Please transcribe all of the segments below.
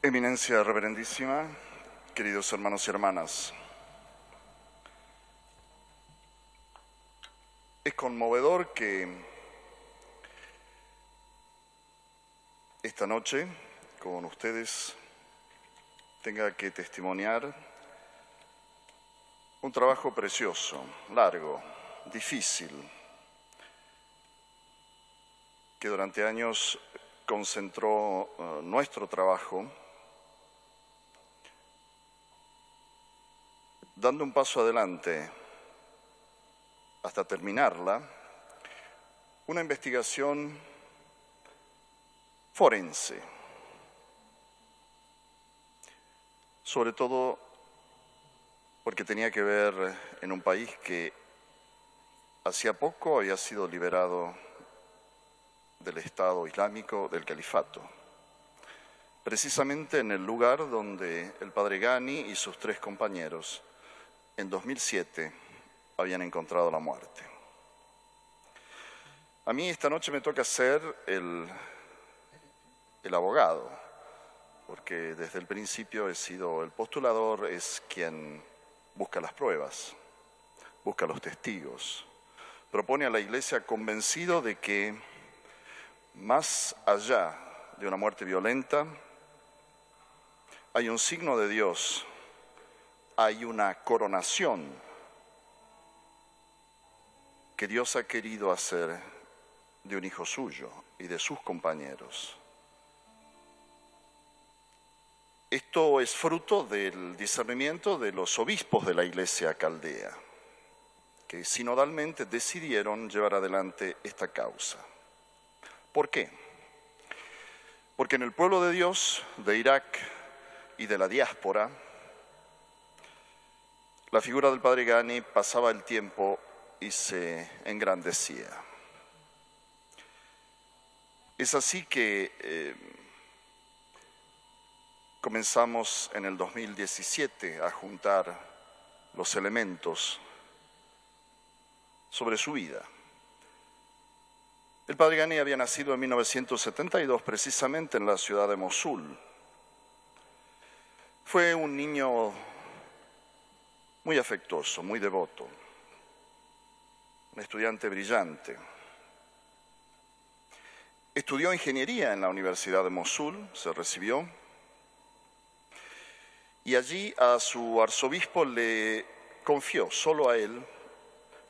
Eminencia reverendísima, queridos hermanos y hermanas, es conmovedor que esta noche con ustedes tenga que testimoniar un trabajo precioso, largo, difícil, que durante años concentró nuestro trabajo, dando un paso adelante hasta terminarla, una investigación forense, sobre todo porque tenía que ver en un país que hacía poco había sido liberado del Estado Islámico, del Califato, precisamente en el lugar donde el padre Ghani y sus 3 compañeros en 2007 habían encontrado la muerte. A mí esta noche me toca ser el abogado, porque desde el principio he sido el postulador, es quien busca las pruebas, busca los testigos, propone a la Iglesia convencido de que más allá de una muerte violenta, hay un signo de Dios, hay una coronación que Dios ha querido hacer de un hijo suyo y de sus compañeros. Esto es fruto del discernimiento de los obispos de la Iglesia caldea, que sinodalmente decidieron llevar adelante esta causa. ¿Por qué? Porque en el pueblo de Dios, de Irak y de la diáspora, la figura del padre Ghani pasaba el tiempo y se engrandecía. Es así que comenzamos en el 2017 a juntar los elementos sobre su vida. El padre Ghani había nacido en 1972, precisamente en la ciudad de Mosul. Fue un niño muy afectuoso, muy devoto, un estudiante brillante. Estudió ingeniería en la Universidad de Mosul, se recibió, y allí a su arzobispo le confió, solo a él,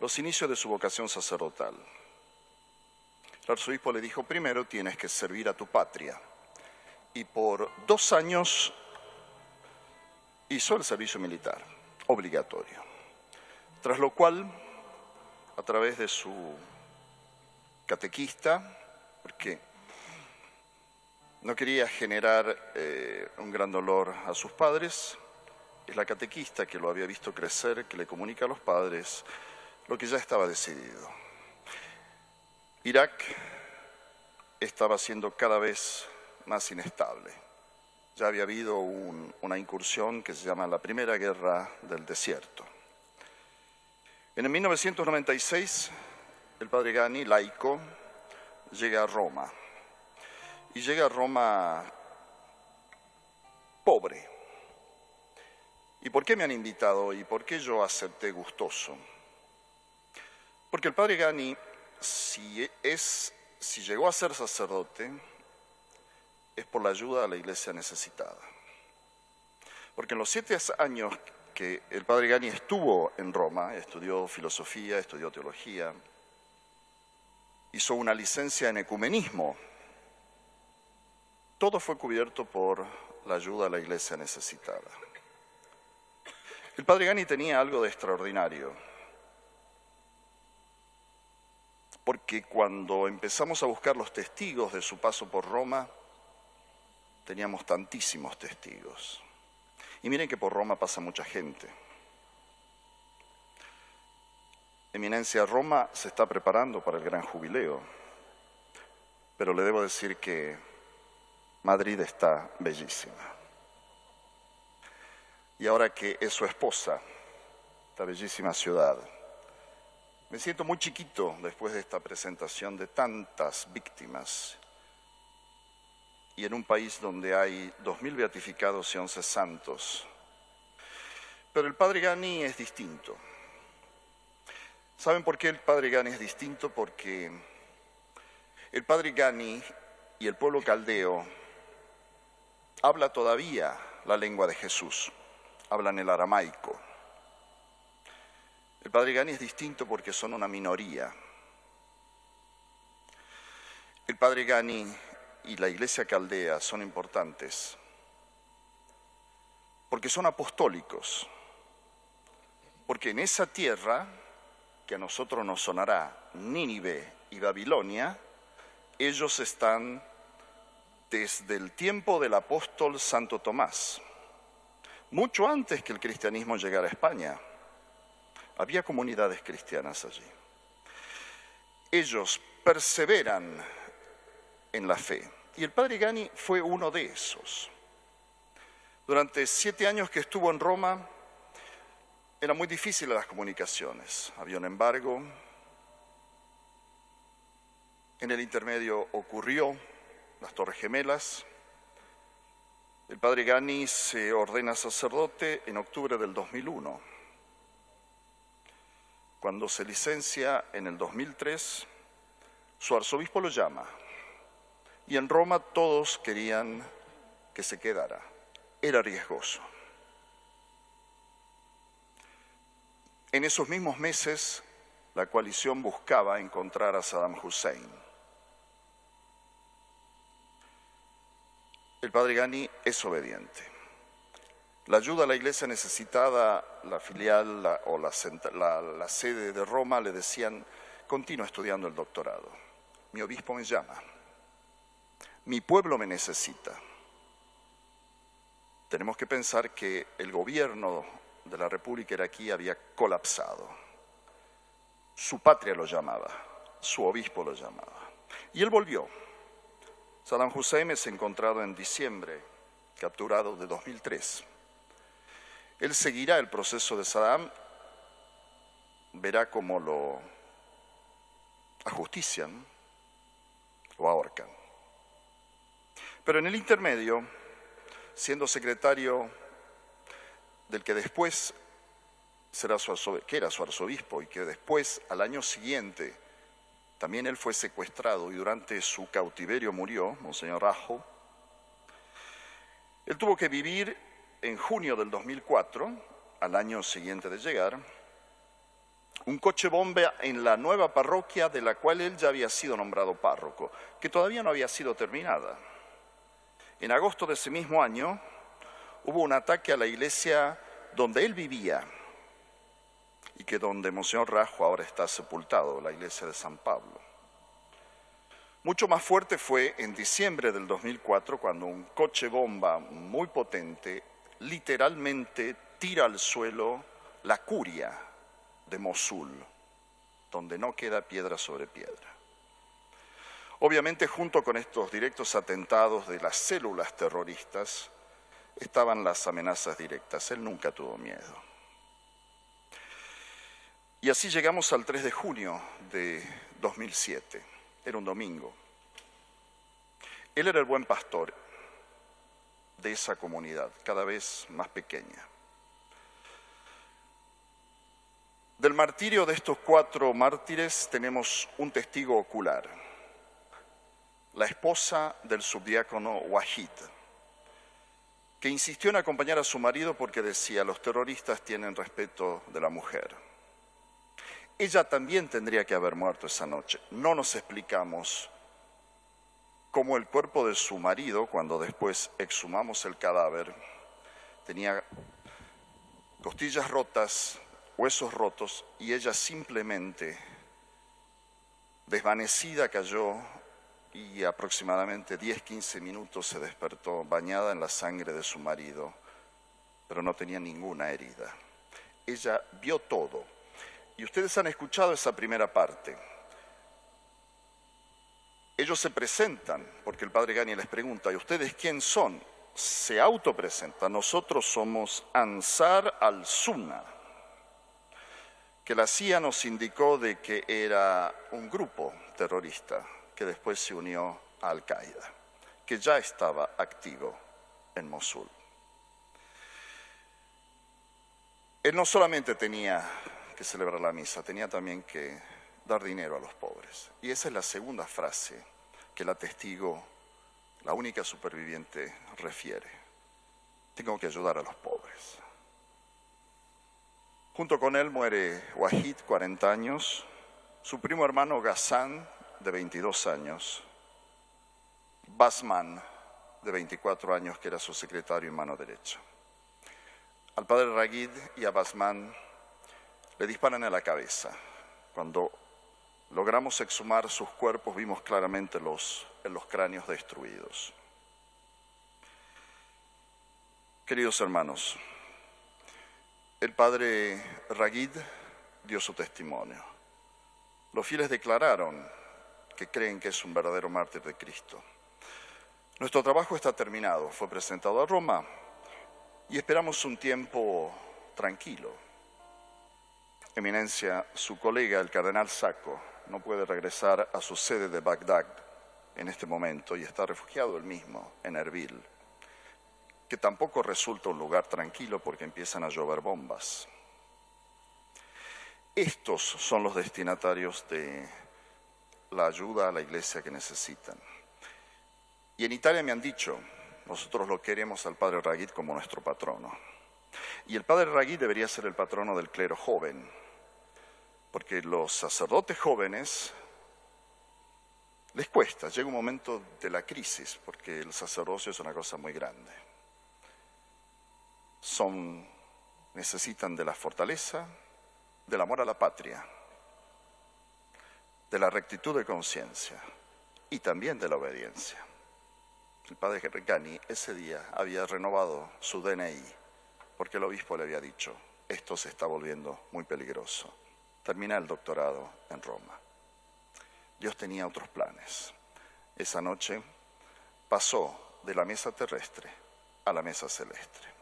los inicios de su vocación sacerdotal. El arzobispo le dijo: primero tienes que servir a tu patria, y por 2 años hizo el servicio militar, obligatorio. Tras lo cual, a través de su catequista, porque no quería generar un gran dolor a sus padres, es la catequista que lo había visto crecer, que le comunica a los padres lo que ya estaba decidido. Irak estaba siendo cada vez más inestable. Ya había habido una incursión que se llama la Primera Guerra del Desierto. En el 1996, el padre Ghani, laico, llega a Roma. Y llega a Roma pobre. ¿Y por qué me han invitado y por qué yo acepté gustoso? Porque el padre Ghani, si llegó a ser sacerdote, es por la ayuda a la iglesia necesitada. Porque en los 7 años que el padre Ghani estuvo en Roma, estudió filosofía, estudió teología, hizo una licencia en ecumenismo, todo fue cubierto por la ayuda a la iglesia necesitada. El padre Ghani tenía algo de extraordinario, porque cuando empezamos a buscar los testigos de su paso por Roma, teníamos tantísimos testigos. Y miren que por Roma pasa mucha gente. Eminencia, Roma se está preparando para el gran jubileo, pero le debo decir que Madrid está bellísima. Y ahora que es su esposa, esta bellísima ciudad, me siento muy chiquito después de esta presentación de tantas víctimas y en un país donde hay 2.000 beatificados y 11 santos. Pero el padre Ghani es distinto. ¿Saben por qué el padre Ghani es distinto? Porque el padre Ghani y el pueblo caldeo habla todavía la lengua de Jesús, hablan el aramaico. El padre Ghani es distinto porque son una minoría. El padre Ghani y la iglesia caldea son importantes porque son apostólicos, porque en esa tierra, que a nosotros nos sonará Nínive y Babilonia, ellos están desde el tiempo del apóstol Santo Tomás, mucho antes que el cristianismo llegara a España. Había comunidades cristianas allí. Ellos perseveran en la fe. Y el padre Ghani fue uno de esos. Durante 7 años que estuvo en Roma, eran muy difíciles las comunicaciones. Había un embargo. En el intermedio ocurrió las Torres Gemelas. El padre Ghani se ordena sacerdote en octubre del 2001. Cuando se licencia en el 2003, su arzobispo lo llama. Y en Roma todos querían que se quedara. Era riesgoso. En esos mismos meses, la coalición buscaba encontrar a Saddam Hussein. El padre Ghani es obediente. La ayuda a la iglesia necesitada, la filial la sede de Roma le decían: continúa estudiando el doctorado. Mi obispo me llama. Mi pueblo me necesita. Tenemos que pensar que el gobierno de la República iraquí había colapsado. Su patria lo llamaba, su obispo lo llamaba. Y él volvió. Saddam Hussein es encontrado en diciembre, capturado de 2003. Él seguirá el proceso de Saddam, verá cómo lo ajustician, lo ahorcan. Pero en el intermedio, siendo secretario del que después será que era su arzobispo y que después, al año siguiente, también él fue secuestrado y durante su cautiverio murió, Monseñor Rajo, él tuvo que vivir en junio del 2004, al año siguiente de llegar, un coche bomba en la nueva parroquia de la cual él ya había sido nombrado párroco, que todavía no había sido terminada. En agosto de ese mismo año hubo un ataque a la iglesia donde él vivía y que donde Monseñor Rajo ahora está sepultado, la iglesia de San Pablo. Mucho más fuerte fue en diciembre del 2004 cuando un coche bomba muy potente literalmente tira al suelo la curia de Mosul, donde no queda piedra sobre piedra. Obviamente, junto con estos directos atentados de las células terroristas, estaban las amenazas directas. Él nunca tuvo miedo. Y así llegamos al 3 de junio de 2007. Era un domingo. Él era el buen pastor de esa comunidad, cada vez más pequeña. Del martirio de estos 4 mártires tenemos un testigo ocular. La esposa del subdiácono Wahid, que insistió en acompañar a su marido porque decía: los terroristas tienen respeto de la mujer. Ella también tendría que haber muerto esa noche. No nos explicamos cómo el cuerpo de su marido, cuando después exhumamos el cadáver, tenía costillas rotas, huesos rotos, y ella simplemente, desvanecida, cayó y aproximadamente 10-15 minutos se despertó bañada en la sangre de su marido, pero no tenía ninguna herida. Ella vio todo. Y ustedes han escuchado esa primera parte. Ellos se presentan, porque el padre Ghani les pregunta: ¿y ustedes quién son? Se autopresentan: nosotros somos Ansar al-Sunna, que la CIA nos indicó de que era un grupo terrorista que después se unió a Al-Qaeda. que ya estaba activo en Mosul. Él no solamente tenía que celebrar la misa, tenía también que dar dinero a los pobres. Y esa es la segunda frase que la testigo, la única superviviente, refiere. Tengo que ayudar a los pobres. Junto con él muere Wahid, 40 años, su primo hermano Ghassan, de 22 años, Basman, de 24 años, que era su secretario y mano derecha. Al padre Raghid y a Basman le disparan en la cabeza. Cuando logramos exhumar sus cuerpos, vimos claramente los cráneos destruidos. Queridos hermanos, el padre Raghid dio su testimonio. Los fieles declararon que creen que es un verdadero mártir de Cristo. Nuestro trabajo está terminado, fue presentado a Roma y esperamos un tiempo tranquilo. Eminencia, su colega, el cardenal Sacco, no puede regresar a su sede de Bagdad en este momento y está refugiado él mismo en Erbil, que tampoco resulta un lugar tranquilo porque empiezan a llover bombas. Estos son los destinatarios de la ayuda a la iglesia que necesitan. Y en Italia me han dicho, nosotros lo queremos al padre Raghid como nuestro patrono. Y el padre Raghid debería ser el patrono del clero joven, porque los sacerdotes jóvenes les cuesta, llega un momento de la crisis, porque el sacerdocio es una cosa muy grande. Necesitan de la fortaleza, del amor a la patria, de la rectitud de conciencia y también de la obediencia. El padre Ghani ese día había renovado su DNI porque el obispo le había dicho, esto se está volviendo muy peligroso. Termina el doctorado en Roma. Dios tenía otros planes. Esa noche pasó de la mesa terrestre a la mesa celeste.